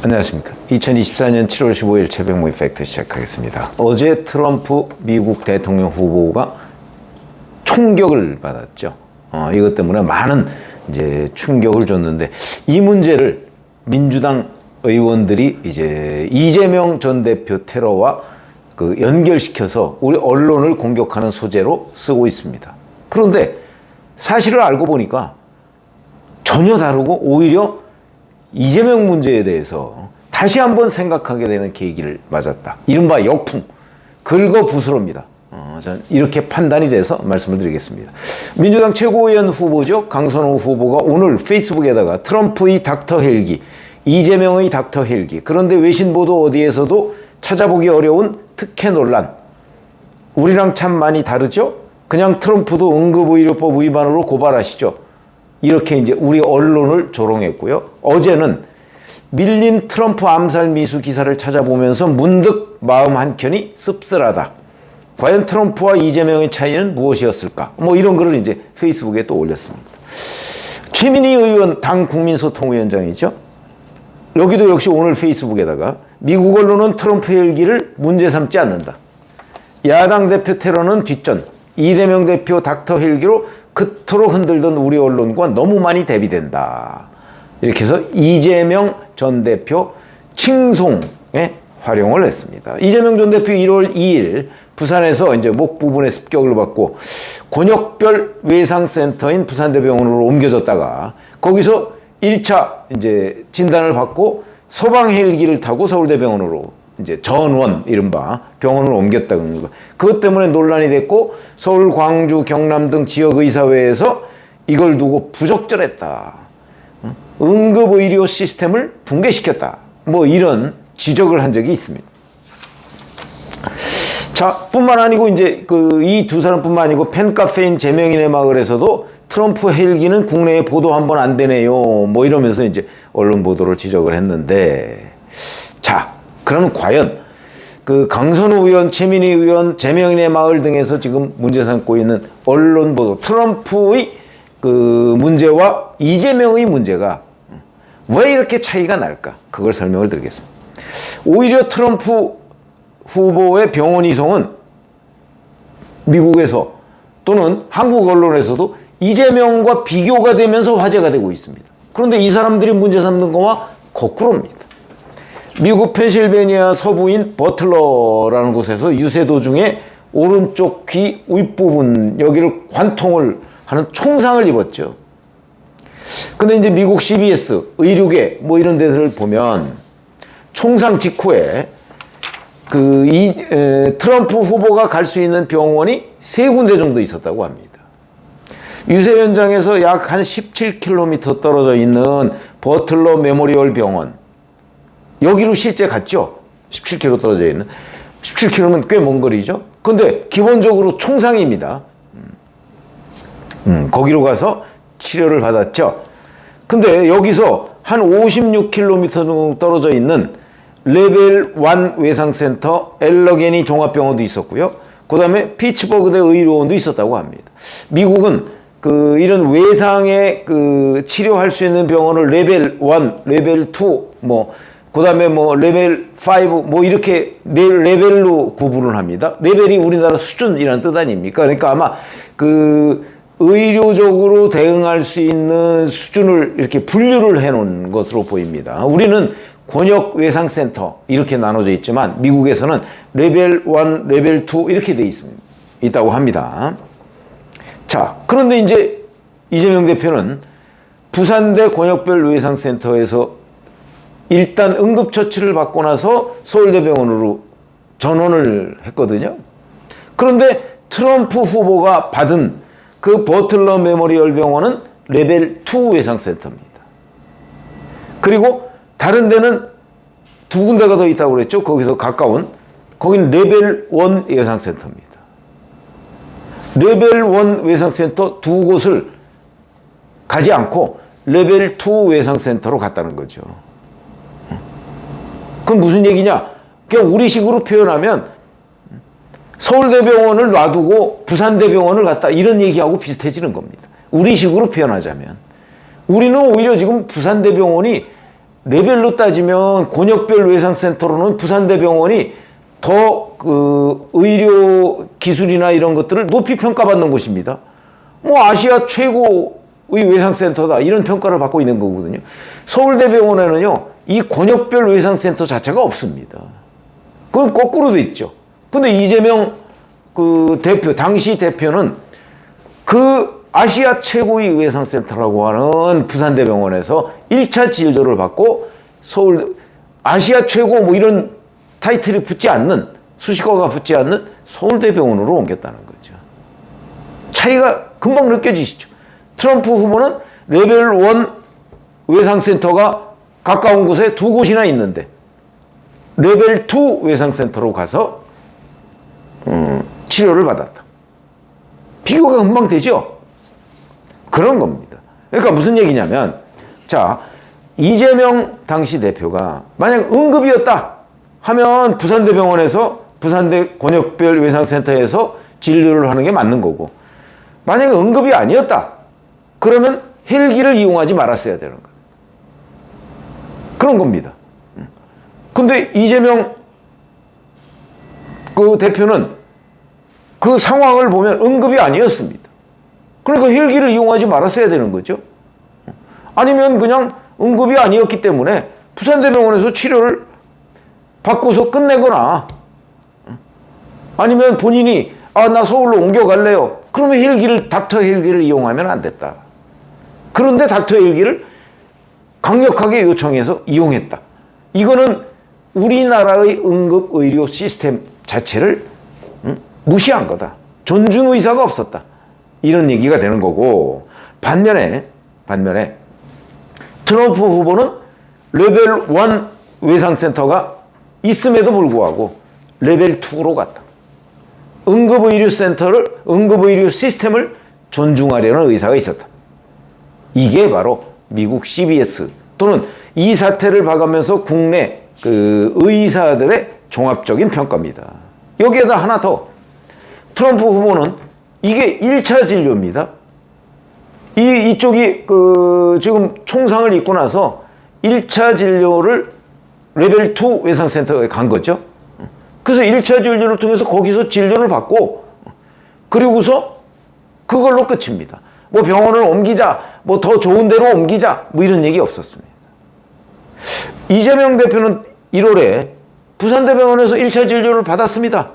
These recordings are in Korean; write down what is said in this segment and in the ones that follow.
안녕하십니까. 2024년 7월 15일 새벽 모의 팩트 시작하겠습니다. 어제 트럼프 미국 대통령 후보가 총격을 받았죠. 이것 때문에 많은 이제 충격을 줬는데, 이 문제를 민주당 의원들이 이제 이재명 전 대표 테러와 연결시켜서 우리 언론을 공격하는 소재로 쓰고 있습니다. 그런데 사실을 알고 보니까 전혀 다르고, 오히려 이재명 문제에 대해서 다시 한번 생각하게 되는 계기를 맞았다. 이른바 역풍, 긁어부스럽니다. 저는 이렇게 판단이 돼서 말씀을 드리겠습니다. 민주당 최고위원 후보죠. 강선호 후보가 오늘 페이스북에다가 트럼프의 닥터 헬기, 이재명의 닥터 헬기, 그런데 외신 보도 어디에서도 찾아보기 어려운 특혜 논란, 우리랑 참 많이 다르죠? 그냥 트럼프도 응급의료법 위반으로 고발하시죠. 이렇게 이제 우리 언론을 조롱했고요. 어제는 밀린 트럼프 암살 미수 기사를 찾아보면서 문득 마음 한켠이 씁쓸하다. 과연 트럼프와 이재명의 차이는 무엇이었을까? 뭐 이런 글을 이제 페이스북에 또 올렸습니다. 최민희 의원, 당 국민소통위원장이죠. 여기도 역시 오늘 페이스북에다가 미국 언론은 트럼프 헬기를 문제 삼지 않는다. 야당 대표 테러는 뒷전, 이재명 대표 닥터 헬기로 그토록 흔들던 우리 언론과 너무 많이 대비된다. 이렇게 해서 이재명 전 대표 칭송에 활용을 했습니다. 이재명 전 대표 1월 2일 부산에서 이제 목 부분에 습격을 받고 권역별 외상센터인 부산대병원으로 옮겨졌다가 거기서 1차 이제 진단을 받고 소방 헬기를 타고 서울대병원으로 이제 전원, 이른바 병원으로 옮겼다는 거. 그것 때문에 논란이 됐고, 서울, 광주, 경남 등 지역의사회에서 이걸 두고 부적절했다. 응급의료 시스템을 붕괴시켰다. 뭐 이런 지적을 한 적이 있습니다. 자, 뿐만 아니고 이제 이 두 사람뿐만 아니고 팬카페인 제명인의 마을에서도 트럼프 헬기는 국내에 보도 한 번 안 되네요. 뭐 이러면서 이제 언론 보도를 지적을 했는데, 자, 그러면 과연 강선우 의원, 최민희 의원, 제명인의 마을 등에서 지금 문제 삼고 있는 언론 보도, 트럼프의 문제와 이재명의 문제가 왜 이렇게 차이가 날까? 그걸 설명을 드리겠습니다. 오히려 트럼프 후보의 병원 이송은 미국에서 또는 한국 언론에서도 이재명과 비교가 되면서 화제가 되고 있습니다. 그런데 이 사람들이 문제 삼는 거와 거꾸로입니다. 미국 펜실베니아 서부인 버틀러라는 곳에서 유세 도중에 오른쪽 귀 윗부분 여기를 관통을 하는 총상을 입었죠. 근데 이제 미국 CBS, 의료계 뭐 이런 데를 보면 총상 직후에 트럼프 후보가 갈 수 있는 병원이 3군데 정도 있었다고 합니다. 유세 현장에서 약 한 17km 떨어져 있는 버틀러 메모리얼 병원, 여기로 실제 갔죠. 17km 떨어져 있는. 17km면 꽤 먼 거리죠. 근데 기본적으로 총상입니다. 거기로 가서 치료를 받았죠. 근데 여기서 한 56km 정도 떨어져 있는 레벨 1 외상센터 엘러게니 종합병원도 있었고요. 그 다음에 피츠버그대 의료원도 있었다고 합니다. 미국은 이런 외상에 치료할 수 있는 병원을 레벨 1, 레벨 2, 그 다음에 레벨 5, 이렇게 레벨로 구분을 합니다. 레벨이 우리나라 수준이라는 뜻 아닙니까? 그러니까 아마 의료적으로 대응할 수 있는 수준을 이렇게 분류를 해 놓은 것으로 보입니다. 우리는 권역 외상센터 이렇게 나눠져 있지만 미국에서는 레벨 1, 레벨 2 이렇게 돼 있다고 합니다. 자, 그런데 이제 이재명 대표는 부산대 권역별 외상센터에서 일단 응급처치를 받고 나서 서울대병원으로 전원을 했거든요. 그런데 트럼프 후보가 받은 버틀러 메모리얼 병원은 레벨 2 외상센터입니다. 그리고 다른 데는 2군데가 더 있다고 그랬죠. 거기서 가까운. 거기는 레벨 1 외상센터입니다. 레벨 1 외상센터 2곳을 가지 않고 레벨 2 외상센터로 갔다는 거죠. 그건 무슨 얘기냐? 그냥 우리식으로 표현하면 서울대병원을 놔두고 부산대병원을 갔다, 이런 얘기하고 비슷해지는 겁니다. 우리식으로 표현하자면. 우리는 오히려 지금 부산대병원이 레벨로 따지면 권역별 외상센터로는 부산대병원이 더 그 의료 기술이나 이런 것들을 높이 평가받는 곳입니다. 뭐 아시아 최고의 외상센터다 이런 평가를 받고 있는 거거든요. 서울대병원에는요 이 권역별 외상센터 자체가 없습니다. 그건 거꾸로 돼 있죠. 근데 이재명 그 대표 당시 대표는 그 아시아 최고의 외상센터라고 하는 부산대병원에서 1차 진료를 받고 서울 아시아 최고 뭐 이런 타이틀이 붙지 않는 수식어가 붙지 않는 서울대병원으로 옮겼다는 거죠. 차이가 금방 느껴지시죠. 트럼프 후보는 레벨 1 외상센터가 가까운 곳에 2곳이나 있는데 레벨 2 외상센터로 가서 치료를 받았다. 비교가 금방 되죠? 그런 겁니다. 그러니까 무슨 얘기냐면 자 이재명 당시 대표가 만약 응급이었다 하면 부산대병원에서 부산대 권역별 외상센터에서 진료를 하는 게 맞는 거고 만약에 응급이 아니었다 그러면 헬기를 이용하지 말았어야 되는 거예요. 그런 겁니다. 근데 이재명 그 대표는 그 상황을 보면 응급이 아니었습니다. 그러니까 헬기를 이용하지 말았어야 되는 거죠. 아니면 그냥 응급이 아니었기 때문에 부산대병원에서 치료를 받고서 끝내거나 아니면 본인이 나 서울로 옮겨갈래요. 그러면 닥터 헬기를 이용하면 안 됐다. 그런데 닥터 헬기를 강력하게 요청해서 이용했다. 이거는 우리나라의 응급의료 시스템 자체를 무시한 거다. 존중 의사가 없었다. 이런 얘기가 되는 거고 반면에 트럼프 후보는 레벨 1 외상센터가 있음에도 불구하고 레벨 2로 갔다. 응급의료 시스템을 존중하려는 의사가 있었다. 이게 바로 미국 CBS 또는 이 사태를 봐가면서 국내 그 의사들의 종합적인 평가입니다. 여기에다 하나 더. 트럼프 후보는 이게 1차 진료입니다. 이쪽이 그 지금 총상을 입고 나서 1차 진료를 레벨 2 외상센터에 간 거죠. 그래서 1차 진료를 통해서 거기서 진료를 받고 그리고서 그걸로 끝입니다. 뭐 병원을 옮기자, 뭐 더 좋은 데로 옮기자, 뭐 이런 얘기 없었습니다. 이재명 대표는 1월에 부산대병원에서 1차 진료를 받았습니다.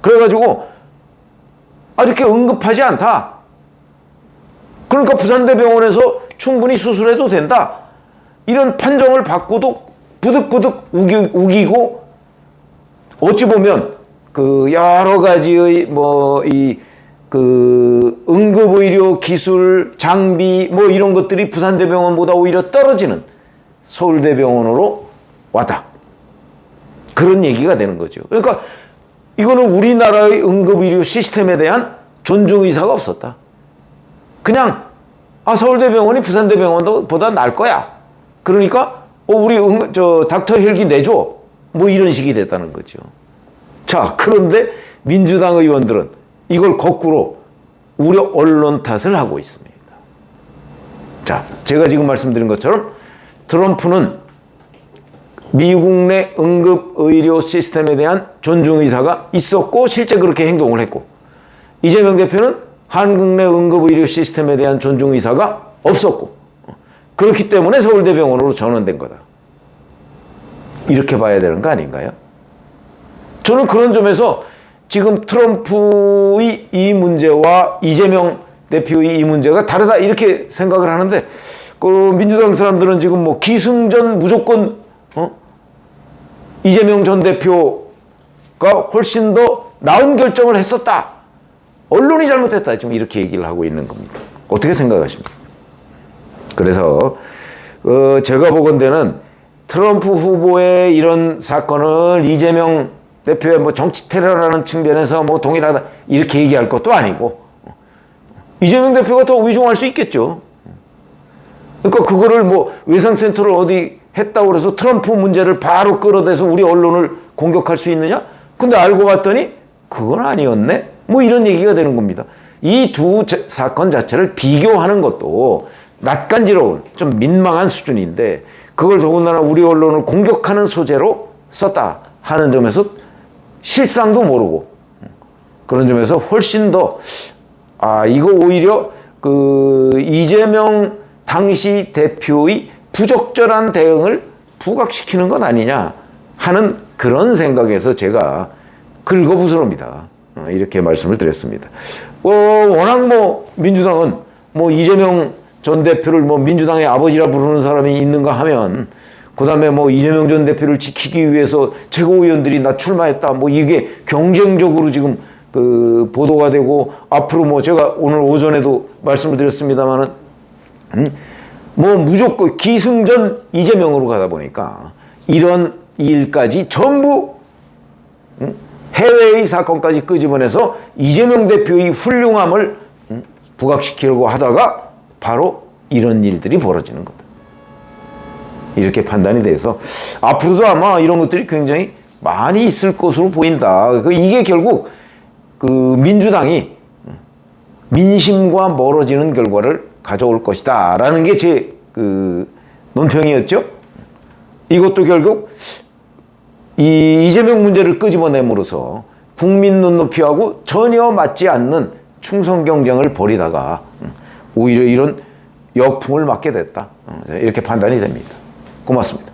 그래가지고 이렇게 응급하지 않다. 그러니까 부산대병원에서 충분히 수술해도 된다. 이런 판정을 받고도 부득부득 우기고 어찌 보면 그 여러 가지의 그 응급의료 기술 장비 뭐 이런 것들이 부산대병원보다 오히려 떨어지는 서울대병원으로 왔다. 그런 얘기가 되는 거죠. 그러니까 이거는 우리나라의 응급의료 시스템에 대한 존중 의사가 없었다. 그냥 서울대병원이 부산대병원보다 나을 거야. 그러니까 우리 닥터 헬기 내줘. 뭐 이런 식이 됐다는 거죠. 자, 그런데 민주당 의원들은 이걸 거꾸로 우리 언론 탓을 하고 있습니다. 자, 제가 지금 말씀드린 것처럼 트럼프는 미국 내 응급의료 시스템에 대한 존중의사가 있었고 실제 그렇게 행동을 했고 이재명 대표는 한국 내 응급의료 시스템에 대한 존중의사가 없었고 그렇기 때문에 서울대병원으로 전환된 거다. 이렇게 봐야 되는 거 아닌가요? 저는 그런 점에서 지금 트럼프의 이 문제와 이재명 대표의 이 문제가 다르다 이렇게 생각을 하는데 그 민주당 사람들은 지금 뭐 기승전 무조건 이재명 전 대표가 훨씬 더 나은 결정을 했었다. 언론이 잘못했다. 지금 이렇게 얘기를 하고 있는 겁니다. 어떻게 생각하십니까? 그래서 제가 보건대는 트럼프 후보의 이런 사건을 이재명 대표의 뭐 정치 테러라는 측면에서 뭐 동일하다 이렇게 얘기할 것도 아니고 이재명 대표가 더 위중할 수 있겠죠. 그러니까 그거를 뭐 외상센터를 어디 했다고 그래서 트럼프 문제를 바로 끌어대서 우리 언론을 공격할 수 있느냐? 근데 알고 봤더니 그건 아니었네? 뭐 이런 얘기가 되는 겁니다. 이 두 사건 자체를 비교하는 것도 낯간지러운 좀 민망한 수준인데 그걸 더군다나 우리 언론을 공격하는 소재로 썼다 하는 점에서 실상도 모르고 그런 점에서 훨씬 더 이거 오히려 그 이재명 당시 대표의 부적절한 대응을 부각시키는 것 아니냐 하는 그런 생각에서 제가 긁어부스럽니다. 이렇게 말씀을 드렸습니다. 워낙 뭐 민주당은 뭐 이재명 전 대표를 뭐 민주당의 아버지라 부르는 사람이 있는가 하면 그 다음에 뭐 이재명 전 대표를 지키기 위해서 최고위원들이 나 출마했다 뭐 이게 경쟁적으로 지금 그 보도가 되고 앞으로 뭐 제가 오늘 오전에도 말씀을 드렸습니다만은 뭐 무조건 기승전 이재명으로 가다 보니까 이런 일까지 전부 해외의 사건까지 끄집어내서 이재명 대표의 훌륭함을 부각시키려고 하다가 바로 이런 일들이 벌어지는 거다. 이렇게 판단이 돼서 앞으로도 아마 이런 것들이 굉장히 많이 있을 것으로 보인다. 이게 결국 그 민주당이 민심과 멀어지는 결과를 가져올 것이다 라는 게 제 그 논평이었죠. 이것도 결국 이 이재명 문제를 끄집어냄으로써 국민 눈높이하고 전혀 맞지 않는 충성 경쟁을 벌이다가 오히려 이런 역풍을 맞게 됐다. 이렇게 판단이 됩니다. 고맙습니다.